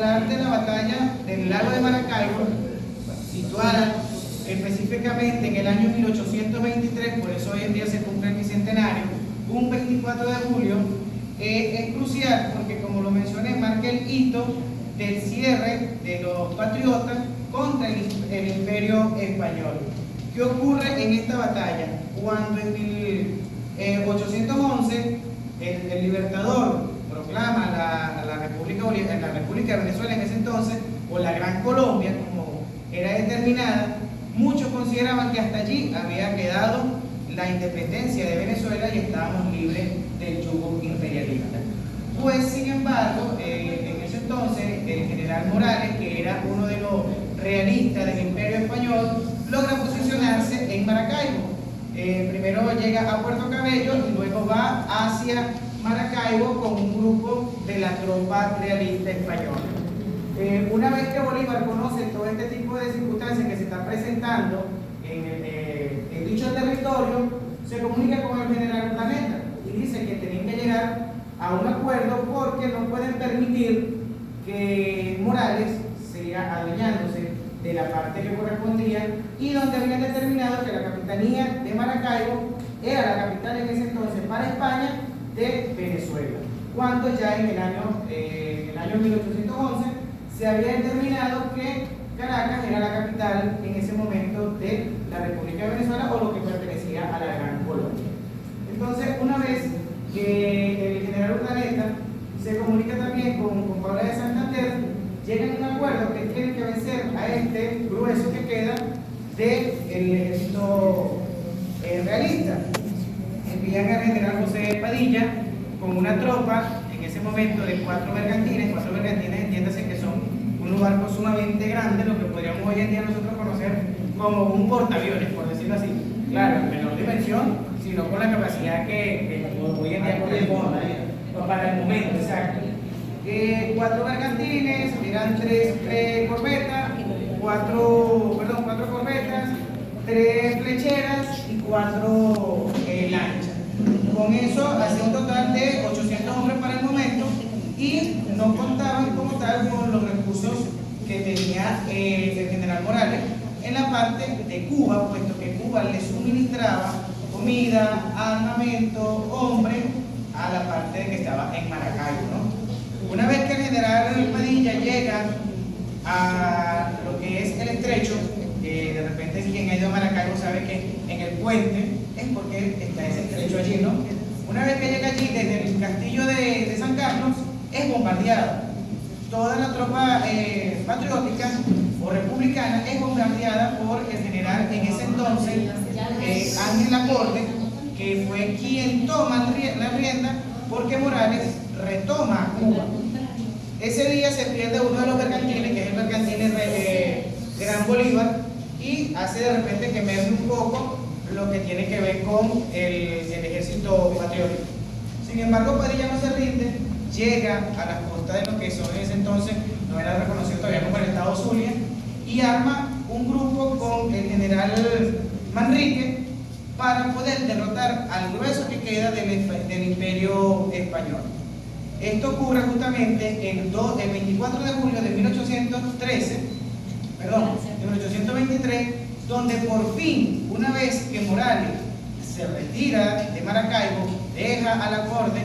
hablar de la batalla del lago de Maracaibo, situada específicamente en el año 1823, por eso hoy en día se cumple el bicentenario, un 24 de julio, es crucial porque, como lo mencioné, marca el hito del cierre de los patriotas contra el Imperio Español. ¿Qué ocurre en esta batalla? Cuando en 1811 el Libertador proclama la República de Venezuela en ese entonces, o la Gran Colombia, como era determinada, muchos consideraban que hasta allí había quedado la independencia de Venezuela y estábamos libres del yugo imperialista. Pues, sin embargo, en ese entonces, el general Morales, que era uno de los realistas del Imperio Español, logra posicionarse en Maracaibo. Primero llega a Puerto Cabello y luego va hacia Maracaibo con un grupo de la tropa realista española. Una vez que Bolívar conoce todo este tipo de circunstancias que se están presentando en dicho territorio, se comunica con el general Urdaneta y dice que tienen que llegar a un acuerdo porque no pueden permitir que Morales siga adueñándose de la parte que correspondía, y donde habían determinado que la capitanía de Maracaibo era la capital en ese entonces para España de Venezuela, cuando ya en el año 1811 se había determinado que Caracas era la capital en ese momento de la República de Venezuela, o lo que pertenecía a la Gran Colombia. Entonces, una vez que el general Urdaneta se comunica también con Paula de Santander, llegan a un acuerdo que tienen que vencer a este grueso que queda del ejército realista. Envían al general José Padilla con una tropa, en ese momento, de 4 bergantines, entiéndase que son unos barcos sumamente grandes, lo que podríamos hoy en día nosotros conocer como un portaaviones, por decirlo así. Claro, en menor dimensión, sino con la capacidad que hoy en día corresponde para el momento, exacto. 4 bergantines, eran 3 corbetas, 4 corbetas, 3 flecheras y 4 lanchas. Con eso hacía un total de 800 hombres para el momento, y no contaban como tal con los recursos que tenía el general Morales en la parte de Cuba, puesto que Cuba le suministraba comida, armamento, hombres a la parte de que estaba en Maracaibo, ¿no? Una vez que el general Padilla llega a lo que es el estrecho, de repente quien ha ido a Maracaibo sabe que en el puente es porque está ese estrecho allí, ¿no? Una vez que llega allí, desde el castillo de San Carlos, es bombardeado. Toda la tropa patriótica o republicana es bombardeada por el general en ese entonces, Ángel Lacorte, que fue quien toma la rienda porque Morales retoma Cuba. Ese día se pierde uno de los bergantines, que es el bergantín Gran Bolívar, y hace de repente que merme un poco lo que tiene que ver con el ejército patriótico. Sin embargo, Padilla no se rinde, llega a las costas de lo que son en ese entonces, no era reconocido todavía como el estado Zulia, y arma un grupo con el general Manrique para poder derrotar al grueso que queda del Imperio Español. Esto ocurre justamente el 24 de julio de 1823, donde por fin, una vez que Morales se retira de Maracaibo, deja a la corte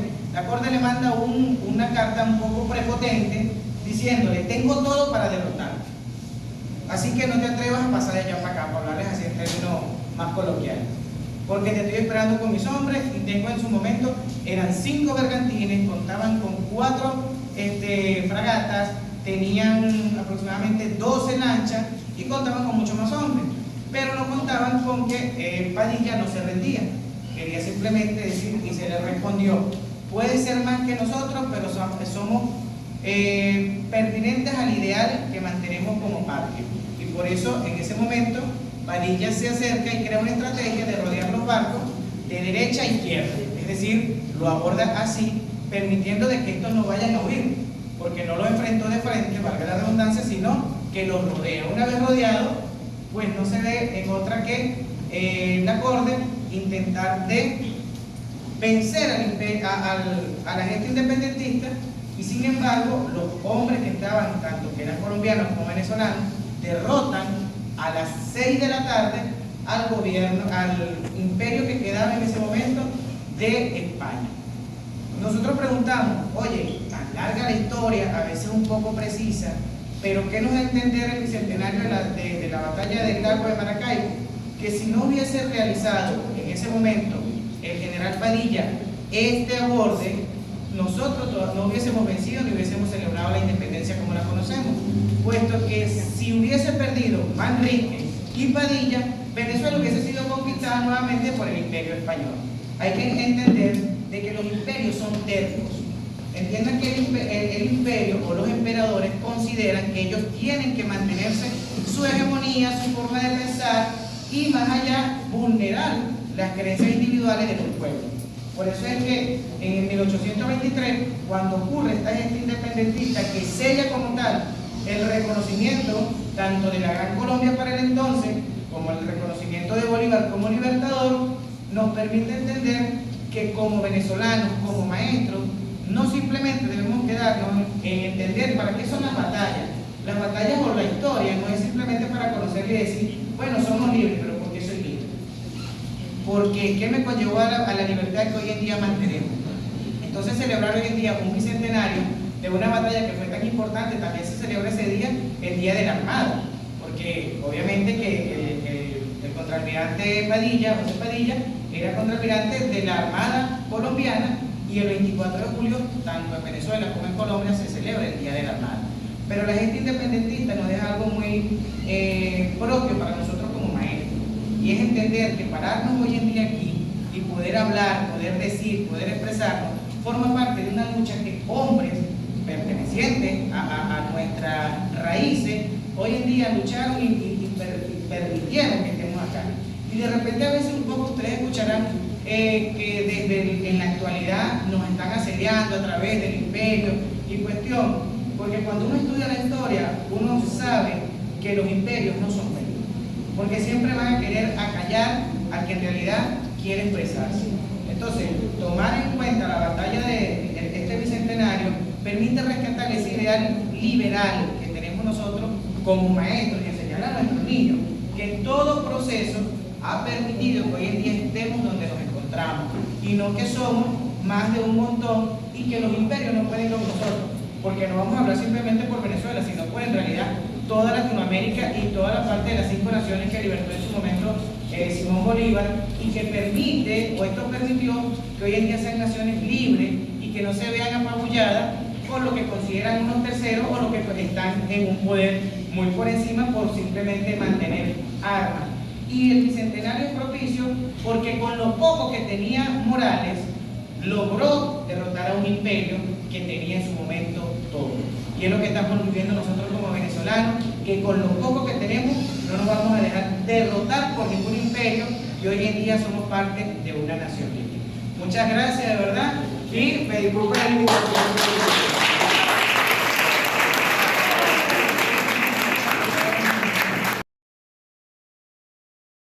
le manda una carta un poco prepotente diciéndole: tengo todo para derrotar, así que no te atrevas a pasar de allá para acá, para hablarles así en términos más coloquiales, porque te estoy esperando con mis hombres, y tengo en su momento, eran 5 bergantines, contaban con 4 fragatas, tenían aproximadamente 12 lanchas y contaban con muchos más hombres, pero no contaban con que Padilla no se rendía, quería simplemente decir, y se le respondió: puede ser más que nosotros, pero somos pertinentes al ideal que mantenemos como patria. Y por eso, en ese momento, Padilla se acerca y crea una estrategia de rodear los barcos de derecha a izquierda, es decir, lo aborda así, permitiendo de que estos no vayan a huir, porque no lo enfrentó de frente, valga la redundancia, sino que los rodea. Una vez rodeado, pues no se ve en otra que Lacorte intentar de vencer a la gente independentista Y sin embargo, los hombres que estaban, tanto que eran colombianos como venezolanos, derrotan a las 6 de la tarde al gobierno, al imperio que quedaba en ese momento de España. Nosotros preguntamos, oye, tan larga la historia, a veces un poco precisa, pero ¿qué nos da a entender el bicentenario de la batalla del Lago de Maracaibo? Que si no hubiese realizado en ese momento el general Padilla este aborde, nosotros no hubiésemos vencido ni hubiésemos celebrado la independencia como la conocemos, puesto que si hubiese perdido Manrique y Padilla, Venezuela hubiese sido conquistada nuevamente por el imperio español. Hay que entender de que los imperios son tercos. Entiendan que el imperio o los emperadores consideran que ellos tienen que mantenerse su hegemonía, su forma de pensar y más allá vulnerar las creencias individuales de los pueblos. Por eso es que en 1823, cuando ocurre esta gesta independentista que sella como tal el reconocimiento tanto de la Gran Colombia para el entonces, como el reconocimiento de Bolívar como libertador, nos permite entender que como venezolanos, como maestros, no simplemente debemos quedarnos en entender para qué son las batallas. Las batallas por la historia no es simplemente para conocer y decir, bueno, somos libres, pero ¿por qué soy libre? Porque ¿qué me conllevó a la libertad que hoy en día mantenemos? Entonces celebrar hoy en día un bicentenario de una batalla que fue tan importante, también se celebra ese día, el Día de la Armada, porque obviamente que el contraalmirante Padilla, José Padilla, era contraalmirante de la Armada colombiana, y el 24 de julio, tanto en Venezuela como en Colombia, se celebra el Día de la Armada. Pero la gente independentista nos deja algo muy propio para nosotros como maestros, y es entender que pararnos hoy en día aquí y poder hablar, poder decir, poder expresarnos, forma parte de una lucha que hombres pertenecientes a nuestras raíces hoy en día lucharon y permitieron que estemos acá. Y de repente a veces un poco ustedes escucharán que desde en la actualidad nos están asediando a través del imperio y cuestión, porque cuando uno estudia la historia, uno sabe que los imperios no son buenos, porque siempre van a querer acallar al que en realidad quiere expresarse. Entonces, tomar en cuenta la batalla de este bicentenario permite rescatar ese ideal liberal que tenemos nosotros como maestros y enseñar a nuestros niños que todo proceso ha permitido que hoy en día estemos donde nos encontramos y no que somos más de un montón y que los imperios no pueden con nosotros, porque no vamos a hablar simplemente por Venezuela, sino por en realidad toda Latinoamérica y toda la parte de las 5 naciones que libertó en su momento Simón Bolívar, y que permite, o esto permitió, que hoy en día sean naciones libres y que no se vean apabulladas por lo que consideran unos terceros o los que están en un poder muy por encima por simplemente mantener armas. Y el bicentenario es propicio porque con lo poco que tenía Morales logró derrotar a un imperio que tenía en su momento todo. Y es lo que estamos viviendo nosotros como venezolanos, que con lo poco que tenemos no nos vamos a dejar derrotar por ningún imperio, y hoy en día somos parte de una nación libre. Muchas gracias de verdad y me disculpen la invitación.